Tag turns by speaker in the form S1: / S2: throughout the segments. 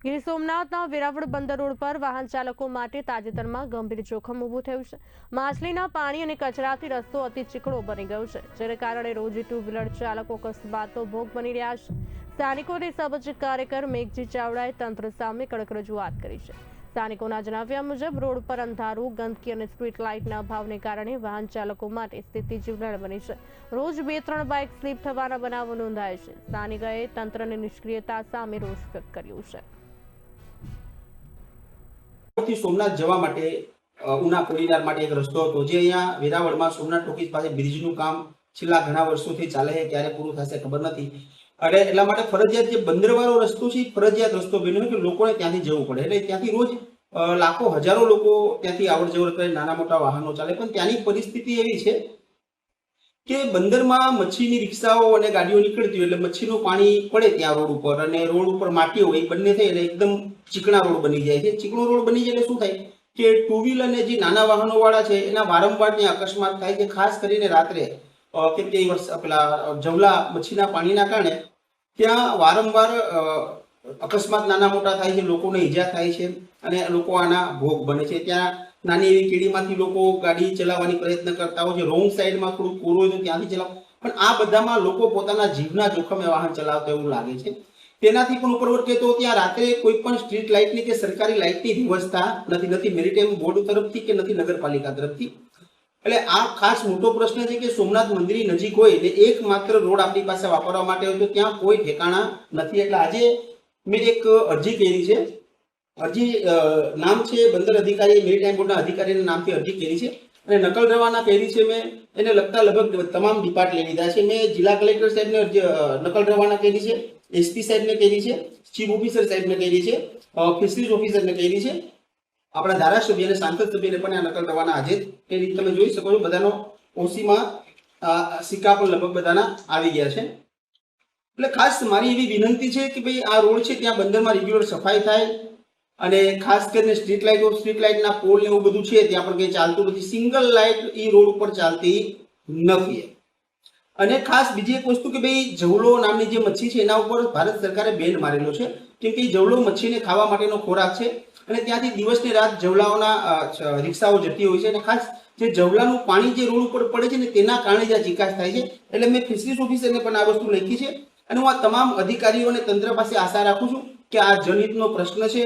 S1: ગીર સોમનાથના વેરાવળ બંદર રોડ પર વાહન ચાલકો માટે તાજેતરમાં ગંભીર જોખમ ઊભું થયું છે। માછલીના પાણી અને કચરાથી રસ્તો અતિ ચીકણો બની ગયો છે, જેને કારણે રોજ ટુ વ્હીલર ચાલકો અકસ્માતનો ભોગ બની રહ્યા છે। સ્થાનિકોને સામાજિક કાર્યકર મેઘજી ચાવડાએ તંત્ર સામે કડક રજૂઆત કરી છે। સ્થાનિકોના જણાવ્યા મુજબ રોડ પર અંધારું, ગંદકી અને સ્ટ્રીટ લાઇટના અભાવને કારણે વાહન ચાલકો માટે સ્થિતિ જીવલેણ બની છે। રોજ 2-3 બાઇક સ્લીપ થવાના બનાવો નોંધાય છે। સ્થાનિકોએ તંત્રની નિષ્ક્રિયતા સામે રોષ વ્યક્ત કર્યો છે।
S2: સોમનાથ જવા માટે ઉના કોરિડોર માટે એક રસ્તો હતો, જે અહીંયા વેરાવળમાં સોમનાથ ટોકીઝ પાસે બ્રિજનું કામ છેલ્લા ઘણા વર્ષોથી ચાલે છે, ક્યારે પૂરું થશે ખબર નથી। અને એટલા માટે ફરજિયાત જે બંદરવાળો રસ્તો છે ફરજિયાત રસ્તો બન્યો કે લોકોને ત્યાંથી જવું પડે, એટલે ત્યાંથી રોજ લાખો હજારો લોકો ત્યાંથી આવડ જવડ કરે, નાના મોટા વાહનો ચાલે। પણ ત્યાંની પરિસ્થિતિ એવી છે કે બંદરમાં મચ્છીની રિક્ષાઓ અને ગાડીઓ નીકળતી હોય એટલે મચ્છીનું પાણી પડે ત્યાં રોડ ઉપર, અને રોડ ઉપર માટી હોય, બંને થઈ એટલે એકદમ ચીકણા રોડ બની જાય છે। ચીકણો રોડ બની જાય એટલે શું થાય કે ટુ વ્હીલર અને જે નાના વાહનો વાળા છે એના વારંવાર ત્યાં અકસ્માત થાય છે, ખાસ કરીને રાત્રે કે તે વર્ષ પેલા જવલા મચ્છીના પાણીના કારણે ત્યાં વારંવાર અકસ્માત નાના મોટા થાય છે, લોકોને ઈજા થાય છે અને લોકો આના ભોગ બને છે। ત્યાં નાની એવી કેડીમાંથી લોકો ગાડી ચલાવવાની પ્રયત્ન કરતા હોય છે, રોંગ સાઈડમાં થોડું કોરું હોય તો ત્યાંથી ચલાવ, પણ આ બધામાં લોકો પોતાના જીવના જોખમે વાહન ચલાવતા એવું લાગે છે। તેનાથી પણ ઉપરવટ કે તો ત્યાં રાત્રે કોઈ પણ સ્ટ્રીટ લાઇટની કે સરકારી લાઇટની વ્યવસ્થા નથી મેરીટાઈમ બોર્ડ તરફથી કે નથી નગરપાલિકા તરફથી। એટલે આ ખાસ મોટો પ્રશ્ન છે કે સોમનાથ મંદિર નજીક હોય એટલે એકમાત્ર રોડ આપણી પાસે વાપરવા માટે હોય તો ત્યાં કોઈ ઠેકાણા નથી। એટલે આજે મેં એક અરજી કરી છે, અરજી નામ છે બંદર અધિકારી, મેરીટાઈમ બોર્ડના અધિકારીના નામથી અરજી કરી છે અને નકલ રવાના કરી છે। મેં એને લગતા લગભગ તમામ ડિપાર્ટમેન્ટ લીધા છે। મેં જિલ્લા કલેક્ટર સાહેબને નકલ રવાના કરી છે, એસપી સાહેબને કરી છે, ચીફ ઓફિસર સાહેબને કરી છે, ફિશરીઝ ઓફિસરને કરી છે, આપણા ધારાસભ્ય અને સાંસદ સભ્યને પણ આ નકલ રવાના આજે કરી। તમે જોઈ શકો છો બધાનો ઓસીમાં સિક્કા પણ લગભગ બધાના આવી ગયા છે। એટલે ખાસ મારી એવી વિનંતી છે કે ભાઈ આ રોડ છે ત્યાં બંદરમાં રેગ્યુલર સફાઈ થાય, અને ખાસ કરીને સ્ટ્રીટ લાઇટના પોલ ને એવું બધું છે ત્યાં પણ કંઈ ચાલતું નથી, સિંગલ લાઇટ એ રોડ ઉપર ચાલતી નથી। અને ખાસ બીજી એક વસ્તુ કે ભાઈ જવલો નામની જે મચ્છી છે એના ઉપર ભારત સરકારે બેન મારેલો છે, કેમ કે જવલો મચ્છીને ખાવા માટેનો ખોરાક છે અને ત્યાંથી દિવસને રાત જવલાઓના રિક્ષાઓ જતી હોય છે, અને ખાસ જે જવલાનું પાણી જે રોડ ઉપર પડે છે ને તેના કારણે જ આ ચિકાસ થાય છે। એટલે મેં ફિશરીઝ ઓફિસરને પણ આ વસ્તુ લખી છે અને હું આ તમામ અધિકારીઓ અને તંત્ર પાસે આશા રાખું છું કે આ જનહિતનો પ્રશ્ન છે,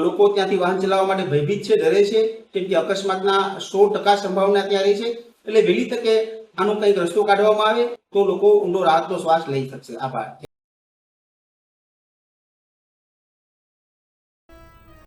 S2: લોકો ત્યાંથી વાહન ચલાવવા માટે ભયભીત છે, ડરે છે, કેમ કે અકસ્માતના 100% સંભાવના ત્યાં રહી છે। એટલે વહેલી તકે આનો કંઈક રસ્તો કાઢવામાં આવે તો લોકો ઊંડો રાહતનો શ્વાસ લઈ શકશે। આભાર।